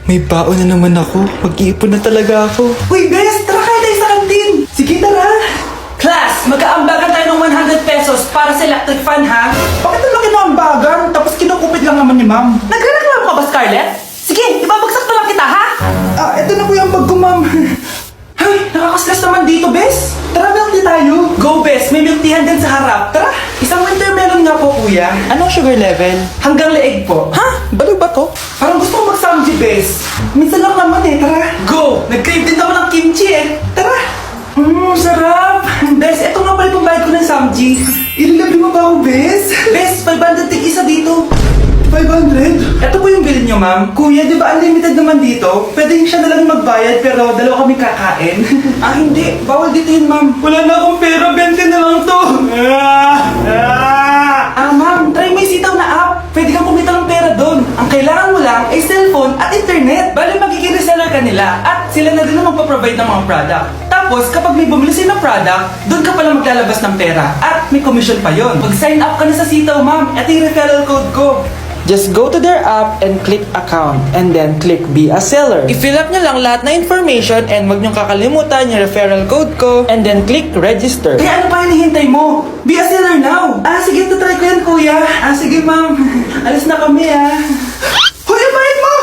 May baon na naman ako. Mag-iipon na talaga ako. Uy, Bes! Tara kayo tayo sa kantin! Sige, tara! Class! Mag-aambagan tayo ng 100 pesos para sa electric fan, ha? Bakit naman kinaambagan? Tapos kinukupit lang naman ni ma'am. Nagre-reklamo ka ba, Scarlett? Sige, ibabagsak na lang kita, ha? Eto na po yung bag ko, ma'am. Ay, nakakaslas naman dito, Bes. Tara, milk tea tayo. Go, Bes. May milk teahan din sa harap. Tara, isang winter melon nga po, kuya. Anong sugar level? Hanggang leeg po. Ha? Baliw ba to? Parang gusto ko mag-samji, Bes. Minsan lang naman eh, tara. Go! Nag-crave din naman ng kimchi eh. Tara! Sarap! Bes, eto nga pala pambayad ko ng samji. Ililibre mo ba ako, Bes? Bes, 500 tig isa dito. 500? Eto po yung bilin nyo, ma'am. Kuya, di ba unlimited naman dito? Pwede siya na lang magbayad pero dalawa kami kakain. Hindi. Bawal dito yun, ma'am. Wala na akong pera. 20 na lang to. Ma'am, try mo yung sitaw na app. Pwede kang kumita ng pera doon. Ang kailangan mo lang ay cellphone at internet. Bali, magiging reseller ka nila at sila na din ang magpa-provide ng mga product. Tapos, kapag may bumili sila ng product, doon ka pala maglalabas ng pera at may commission pa yon. Mag-sign up ka na sa sitaw, ma'am. Ito yung referral code ko. Just go to their app and click account and then click be a seller. I-fill up nyo lang lahat na information and wag nyo kakalimutan yung referral code ko and then click register. Kaya ano pa hinihintay mo? Be a seller now! Sige, try ko yan, kuya. Sige, ma'am. Alis na kami, Hoy, bayad mo!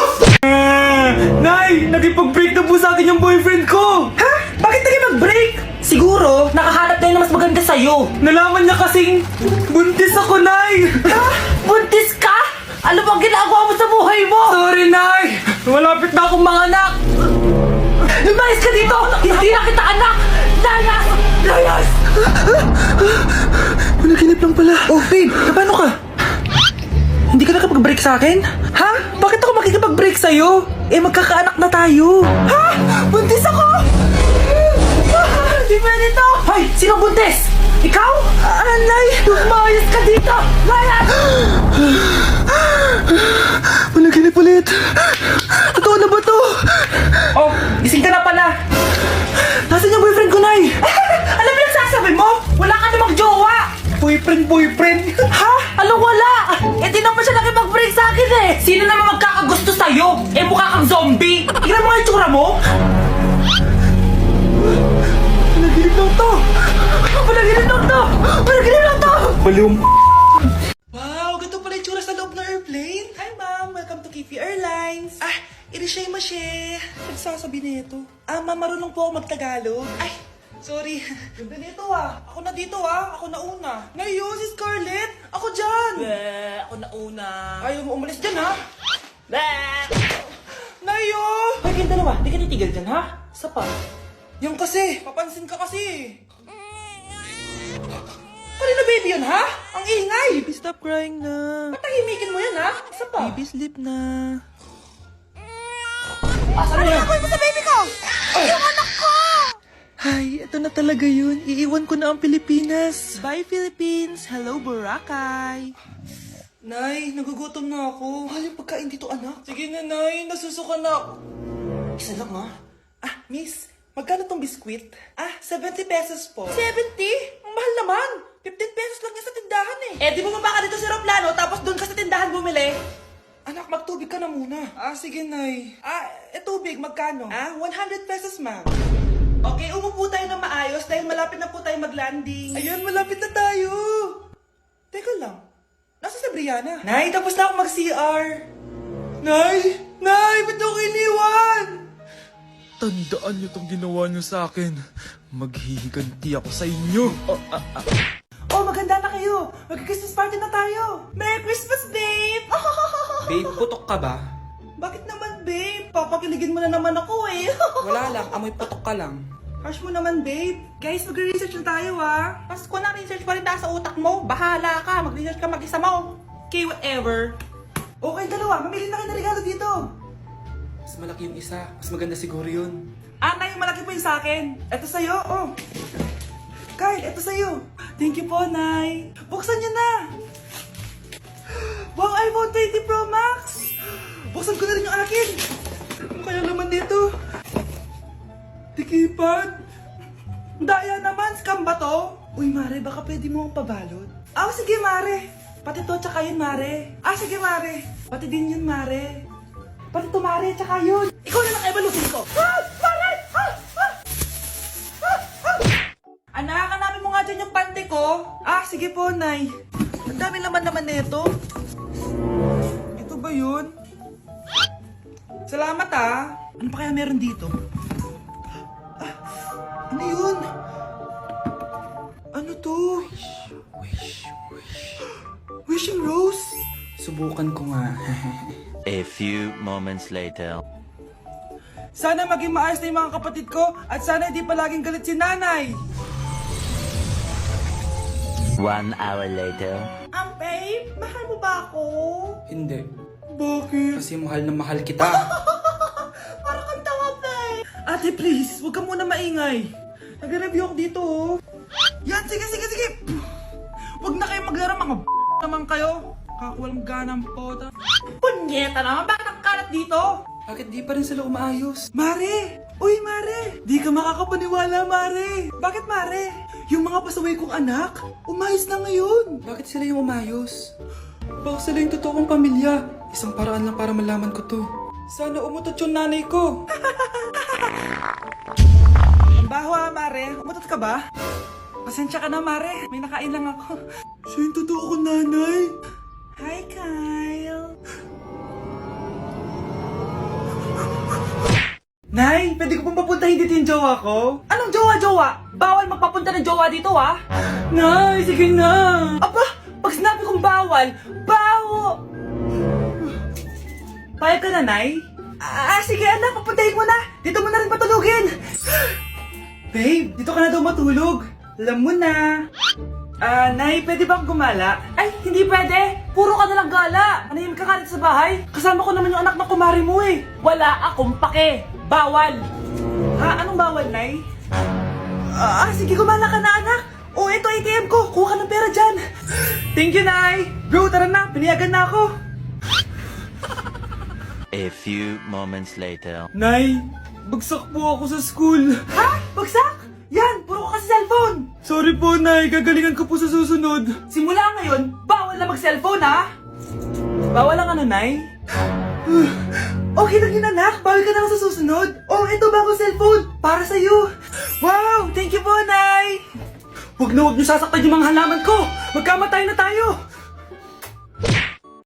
Nay, nagipag-break na po sa akin yung boyfriend ko! Ha? Bakit nagipag-break? Siguro, nakahanap tayo na mas maganda sa'yo. Nalaman niya kasing buntis ako, Nay! Ha? Buntis ka? Ano bang ginagawa mo sa buhay mo? Sorry, Nay! Malapit na akong manganak! Lumayas ka dito! Hindi na kita anak! Layas! Layas! Panaginip lang pala. Oh, babe! Paano ka? Hindi ka nakapag-break sa akin? Ha? Bakit ako makikipag-break sa'yo? Magkakaanak na tayo. Ha? Buntis ako! Di ba nito? Hoy! Sino buntis? Ikaw? Nay! Lumayas ka dito! Layas! Panaginip ulit. Totoo na ba to? Oh, gising ka na pala. Nasaan yung boyfriend ko, Nay? Alam mo yung sasabi mo? Wala ka namang jowa. Boyfriend? Ha? Alam wala. Di naman siya nakipag-break sa akin eh. Sino naman magkakagusto sa'yo? Mukha kang zombie. Tignan mo nga yung tsura mo. Panaginip lang to. Panaginip lang to. Panaginip lang to. Baliw. Wow, ganito pala yung tsura sa loob ng airplane. Hi, ma'am. Welcome to KP Airlines. Irishay mashe. Nagsasabi nito. Ma'am, marunong po ako magtagalog. Sorry. Ganda nito Ako na dito Ako na una. Ngayon, si Scarlett. Ako dyan. Ako na una. Ayaw mo umalis dyan, ha? Nayo! Hoy, kayong dalawa. Di ka titigil dyan, ha? Isa pa. Yung kasi. Papansin ka kasi. Kanina baby yun, ha? Ang ingay! Baby, stop crying na. Patahimikin mo yan, ha? Isa pa. Baby, sleep na. Ano yan? Mo sa baby ko! Yung anak ko! Ay, ito na talaga yun. Iiwan ko na ang Pilipinas. Bye, Philippines! Hello, Boracay! Nay, nagugutom na ako. Mahal yung pagkain dito, anak. Sige na, Nay. Nasusuka na ako. Isa lang, ha? Miss, magkano tong biskwit? 70 pesos po. 70? Ang mahal naman. 15 pesos lang yan sa tindahan eh. Di bumaba ka dito sa aeroplano tapos doon ka sa tindahan bumili. Anak, magtubig ka na muna. Sige, Nay. Tubig, magkano? 100 pesos, ma'am. Okay, umupo tayo na maayos dahil malapit na po tayo mag-landing. Ayun, malapit na tayo. Teka lang. Nasa si Brianna? Nay, tapos na ako mag-CR. Nay, ba't ako iniwan? Tandaan niyo tong ginawa niyo sa akin. Maghihiganti ako sa inyo. Maganda na kayo. Mag-Christmas party na tayo. Merry Christmas, babe! Babe, putok ka ba? Bakit naman, babe? Papakiligin mo na naman ako eh. Wala lang, amoy putok ka lang. Harsh mo naman, babe. Guys, mag-research na tayo, Mas kung na-research pa rin nasa utak mo, bahala ka. Mag-research ka mag-isa mo. Okay, whatever. Okay, dalawa. Mamili na kayo ng regalo dito. Mas malaki yung isa. Mas maganda siguro yun. Nay, malaki po yung sa akin. Ito sa'yo, Kyle, ito sa'yo. Thank you po, Nay. Buksan niyo na. Wow, iPhone 20 Pro Max. Buksan ko na rin yung akin. Ano kaya naman dito? Tikipad. Daya naman, scam ba to? Uy, Mare, baka pwede mo akong pabalot. Sige, Mare. Pati to, tsaka yun, Mare. Sige, Mare. Pati din yun, Mare. Pati tumari, tsaka yun. Ikaw na lang evalusin ko. Mare! Anak, hanapin mo nga dyan yung pante ko. Sige po, Nay. Ang dami naman nito. Ito ba yun? Salamat Ano pa kaya meron dito? Ano yun? Ano to? Wishing Rose? Subukan ko nga. A few moments later. Sana maging maayos na yung mga kapatid ko at sana hindi palaging galit si nanay. 1 hour later. Babe, mahal mo ba ako? Hindi. Bakit? Kasi mahal na mahal kita. Para kang tawa, babe. Ate, please, huwag ka muna maingay. Nag-review ako dito, Yan, sige. Huwag na kayo maglaro, mga naman kayo. Kakawalang ganang pota. Punyeta naman, bakit ang kalat dito? Bakit di pa rin sila umaayos? Mare! Uy, Mare! Di ka makakapaniwala, Mare! Bakit, Mare? Yung mga pasaway kong anak, umayos na ngayon. Bakit sila yung umayos? Baka sila yung totoong pamilya. Isang paraan lang para malaman ko to. Sana umutot yung nanay ko. Ang baho, Mare. Umutot ka ba? Pasensya ka na, Mare. May nakain lang ako. Siya yung totoo ko, nanay. Hi, Kyle. Nay, pwede ko pong papuntahin dito yung jowa ko? Anong jowa-jowa? Bawal magpapunta ng jowa dito, Nay, sige na. Aba, pag sinabi kong bawal, bawo! Payag ka na, Nay? Sige anak, papuntahin mo na. Dito mo na rin patulugin. Babe, dito ka na daw matulog. Alam mo na. Nay, pwede bang gumala? Ay, hindi pwede. Puro ka nalang gala. Manahimik ka dito sa bahay. Kasama ko naman yung anak na kumari mo Wala akong pake. Bawal. Anong bawal, Nay? Sige, gumala ka na, anak. Ito ATM ko. Kuha ka ng pera dyan. Thank you, Nay. Bro, tara na. Piniyagan na ako. A few moments later. Nay, bagsak po ako sa school. Bagsak? Yan, puro ka sa cellphone. Sorry po, Nay. Gagalingan ko po sa susunod. Simula ngayon, bawal na mag-cellphone, Bawal ang ano, Nay? Okay lang yun, anak. Bawal ka na ako sa susunod. Ito bagong cellphone. Para sa'yo. Wow, thank you po, Nay. Huwag niyo sasaktan yung mga halaman ko. Magkamatay na tayo.